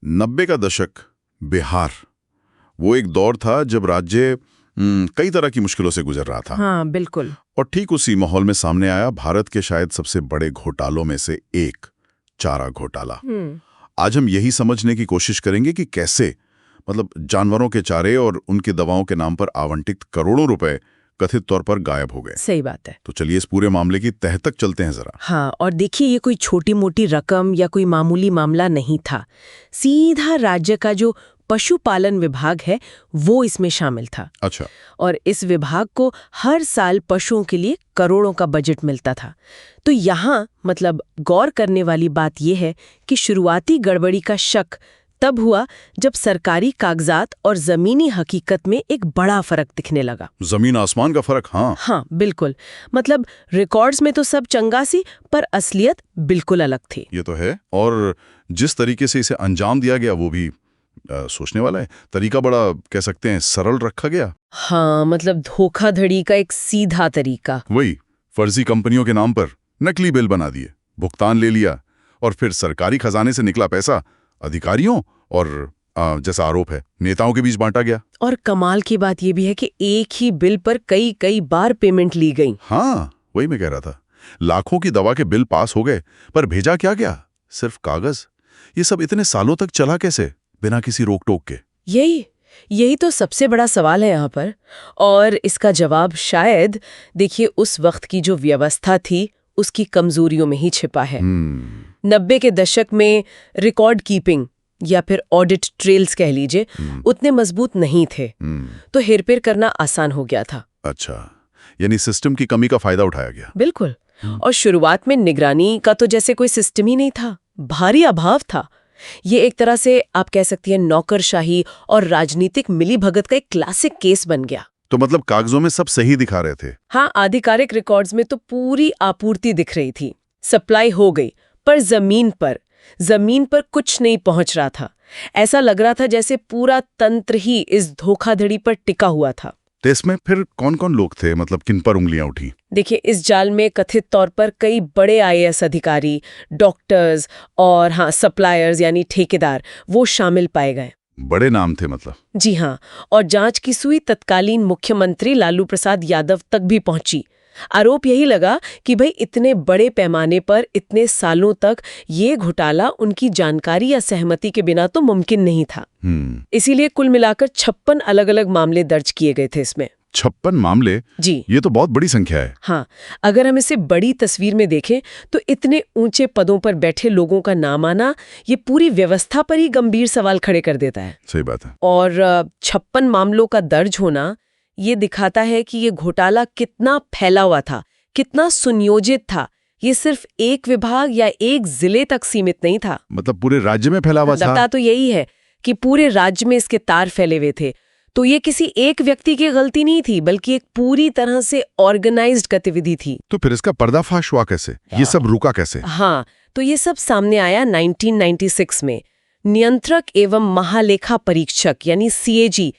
90 का दशक, बिहार, वो एक दौर था जब राज्य कई तरह की मुश्किलों से गुजर रहा था। हाँ बिल्कुल। और ठीक उसी माहौल में सामने आया भारत के शायद सबसे बड़े घोटालों में से एक, चारा घोटाला। आज हम यही समझने की कोशिश करेंगे कि कैसे जानवरों के चारे और उनकी दवाओं के नाम पर आवंटित करोड़ों रुपए कथित तौर पर गायब हो गए। सही बात है। तो चलिए इस पूरे मामले की तह तक चलते हैं जरा। हाँ, और देखिए ये कोई छोटी मोटी रकम या कोई मामूली मामला नहीं था। सीधा राज्य का जो पशुपालन विभाग है वो इसमें शामिल था। अच्छा। और इस विभाग को हर साल पशुओं के लिए करोड़ों का बजट मिलता था। तो यहाँ गौर करने वाली बात यह है कि शुरुआती गड़बड़ी का शक तब हुआ जब सरकारी कागजात और जमीनी हकीकत में एक बड़ा फर्क दिखने लगा। जमीन आसमान का फर्क। हाँ बिल्कुल। रिकॉर्ड्स में तो सब चंगा सी, पर असलियत बिल्कुल अलग थी। ये तो है। और जिस तरीके से इसे अंजाम दिया गया वो भी सोचने वाला है। तरीका बड़ा कह सकते हैं सरल रखा गया। हाँ, धोखाधड़ी का एक सीधा तरीका। वही, फर्जी कंपनियों के नाम पर नकली बिल बना दिए, भुगतान ले लिया और फिर सरकारी खजाने से निकला पैसा अधिकारियों और जैसा आरोप है नेताओं के बीच बांटा गया। और कमाल की बात यह भी है कि एक ही बिल पर कई कई बार पेमेंट ली गई। हाँ, वही मैं कह रहा था। लाखों की दवा के बिल पास हो गए, पर भेजा क्या गया? सिर्फ कागज। ये सब इतने सालों तक चला कैसे, बिना किसी रोक टोक के? यही तो सबसे बड़ा सवाल है यहाँ पर। और इसका जवाब शायद देखिए उस वक्त की जो व्यवस्था थी उसकी कमजोरियों में ही छिपा है। 90 के दशक में रिकॉर्ड कीपिंग या फिर ऑडिट ट्रेल्स कह लीजिए उतने मजबूत नहीं थे। तो हेरफेर करना आसान हो गया था। अच्छा, यानी सिस्टम की कमी का फायदा उठाया गया। बिल्कुल। और शुरुआत में निगरानी का तो जैसे कोई सिस्टम ही नहीं था, भारी अभाव था। ये एक तरह से आप कह सकती हैं नौकरशाही और राजनीतिक मिलीभगत का एक क्लासिक केस बन गया। तो कागजों में सब सही दिखा रहे थे। हाँ, आधिकारिक रिकॉर्ड्स में तो पूरी आपूर्ति दिख रही थी, सप्लाई हो गई, पर जमीन पर कुछ नहीं पहुंच रहा था। ऐसा लग रहा था जैसे पूरा तंत्र ही इस धोखाधड़ी पर टिका हुआ था। तो इसमें फिर कौन कौन लोग थे, किन पर उंगलियां उठी? देखिए, इस जाल में कथित तौर पर कई बड़े आईएएस अधिकारी, डॉक्टर्स और सप्लायर्स यानी ठेकेदार वो शामिल पाए गए। बड़े नाम थे जी हाँ। और जांच की सुई तत्कालीन मुख्यमंत्री लालू प्रसाद यादव तक भी पहुंची। आरोप यही लगा कि भाई इतने बड़े पैमाने पर इतने सालों तक ये घोटाला उनकी जानकारी या सहमति के बिना तो मुमकिन नहीं था। इसीलिए कुल मिलाकर 56 अलग-अलग मामले दर्ज किए गए थे इसमें। 56 मामले? जी, ये तो बहुत बड़ी संख्या है। हाँ, अगर हम इसे बड़ी तस्वीर में देखें तो इतने ऊंचे पदों पर बैठे लोगों का नाम आना ये पूरी व्यवस्था पर ही गंभीर सवाल खड़े कर देता है। सही बात है। और 56 मामलों का दर्ज होना ये दिखाता है कि ये घोटाला कितना फैला हुआ था, कितना सुनियोजित था। ये सिर्फ एक विभाग या एक जिले तक सीमित नहीं था। पूरे राज्य में फैला हुआ था। लगता तो यही है कि पूरे राज्य में इसके तार फैले हुए थे। तो ये किसी एक व्यक्ति की गलती नहीं थी, बल्कि एक पूरी तरह से ऑर्गेनाइज्ड गतिविधि थी। तो फिर इसका पर्दाफाश हुआ कैसे? ये सब रुका कैसे? हाँ, तो ये सब सामने आया 1996 में। नियंत्रक एवं महालेखा परीक्षक यानी सीएजी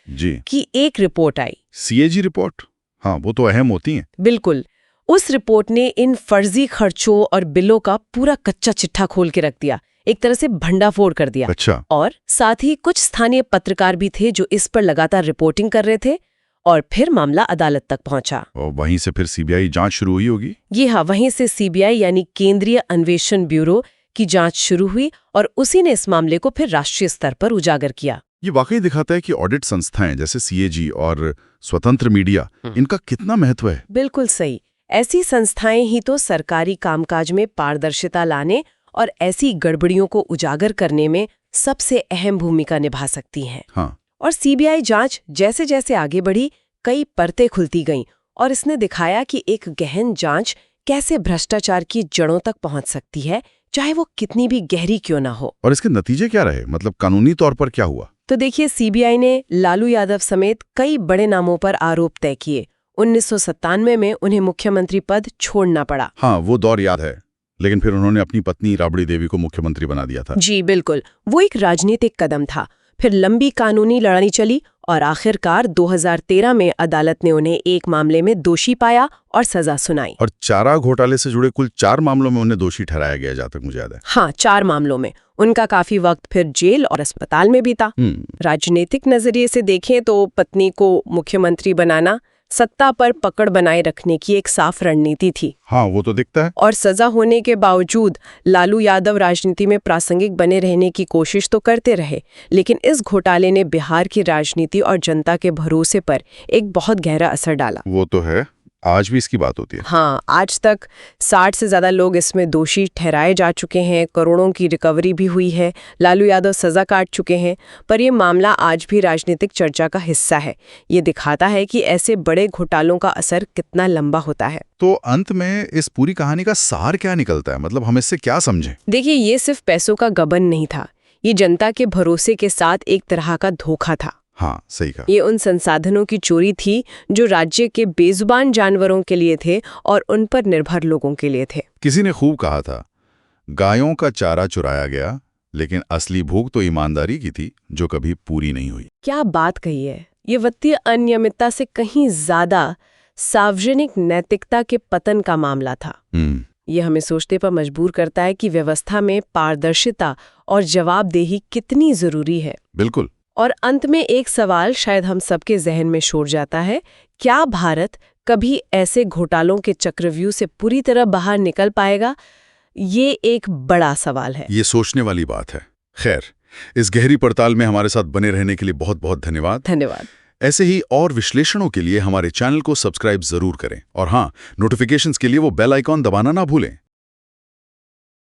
की एक रिपोर्ट आई। CAG report? हाँ, वो तो अहम होती है। बिल्कुल। उस रिपोर्ट ने इन फर्जी खर्चों और बिलों का पूरा कच्चा चिट्ठा खोल के रख दिया, एक तरह से भंडाफोड़ कर दिया। अच्छा। और साथ ही कुछ स्थानीय पत्रकार भी थे जो इस पर लगातार रिपोर्टिंग कर रहे थे। और फिर मामला अदालत तक पहुंचा। और वहीं से फिर सीबीआई जांच शुरू हुई होगी? जी हाँ, वहीं से सीबीआई यानी केंद्रीय अन्वेषण ब्यूरो की जांच शुरू हुई और उसी ने इस मामले को फिर राष्ट्रीय स्तर पर उजागर किया। ये वाकई दिखाता है कि ऑडिट संस्थाएं जैसे सीएजी और स्वतंत्र मीडिया, इनका कितना महत्व है। बिल्कुल सही। ऐसी संस्थाएं ही तो सरकारी कामकाज में पारदर्शिता लाने और ऐसी गड़बड़ियों को उजागर करने में सबसे अहम भूमिका निभा सकती हैं। हाँ। और सीबीआई जांच जैसे जैसे आगे बढ़ी, कई परतें खुलती गईं और इसने दिखाया कि एक गहन जांच कैसे भ्रष्टाचार की जड़ों तक पहुंच सकती है, चाहे वो कितनी भी गहरी क्यों ना हो। और इसके नतीजे क्या रहे? कानूनी तौर पर क्या हुआ? तो देखिए, सीबीआई ने लालू यादव समेत कई बड़े नामों पर आरोप तय किए। 1997 में उन्हें मुख्यमंत्री पद छोड़ना पड़ा। हाँ, वो दौर याद है। लेकिन फिर उन्होंने अपनी पत्नी राबड़ी देवी को मुख्यमंत्री बना दिया था। जी बिल्कुल, वो एक राजनीतिक कदम था। फिर लंबी कानूनी लड़ाई चली और आखिरकार 2013 में अदालत ने उन्हें एक मामले में दोषी पाया और सजा सुनाई। और चारा घोटाले से जुड़े कुल 4 मामलों में उन्हें दोषी ठहराया गया, जहाँ तक मुझे याद है। हाँ, 4 मामलों में उनका काफी वक्त फिर जेल और अस्पताल में बीता। राजनीतिक नजरिए से देखें तो पत्नी को मुख्यमंत्री बनाना सत्ता पर पकड़ बनाए रखने की एक साफ रणनीति थी। हाँ, वो तो दिखता है। और सजा होने के बावजूद लालू यादव राजनीति में प्रासंगिक बने रहने की कोशिश तो करते रहे, लेकिन इस घोटाले ने बिहार की राजनीति और जनता के भरोसे पर एक बहुत गहरा असर डाला। वो तो है, आज भी इसकी बात होती है। हाँ, आज तक 60 से ज्यादा लोग इसमें दोषी ठहराए जा चुके हैं, करोड़ों की रिकवरी भी हुई है, लालू यादव सजा काट चुके हैं, पर ये मामला आज भी राजनीतिक चर्चा का हिस्सा है। ये दिखाता है कि ऐसे बड़े घोटालों का असर कितना लंबा होता है। तो अंत में इस पूरी कहानी का सार क्या निकलता है? मतलब हम इससे क्या समझें? देखिए, ये सिर्फ पैसों का गबन नहीं था, ये जनता के भरोसे के साथ एक तरह का धोखा था। हाँ, सही कहा। ये उन संसाधनों की चोरी थी जो राज्य के बेजुबान जानवरों के लिए थे और उन पर निर्भर लोगों के लिए थे। किसी ने खूब कहा था, गायों का चारा चुराया गया, लेकिन असली भूख तो ईमानदारी की थी, जो कभी पूरी नहीं हुई। क्या बात कही है! ये वित्तीय अनियमितता से कहीं ज्यादा सार्वजनिक नैतिकता के पतन का मामला था। ये हमें सोचने पर मजबूर करता है कि व्यवस्था में पारदर्शिता और जवाबदेही कितनी जरूरी है। बिल्कुल। और अंत में एक सवाल शायद हम सबके जहन में छोड़ जाता है, क्या भारत कभी ऐसे घोटालों के चक्रव्यूह से पूरी तरह बाहर निकल पाएगा? ये एक बड़ा सवाल है। ये सोचने वाली बात है। खैर, इस गहरी पड़ताल में हमारे साथ बने रहने के लिए बहुत बहुत धन्यवाद। धन्यवाद। ऐसे ही और विश्लेषणों के लिए हमारे चैनल को सब्सक्राइब जरूर करें और हाँ, नोटिफिकेशंस के लिए वो बेल आइकॉन दबाना ना भूलें।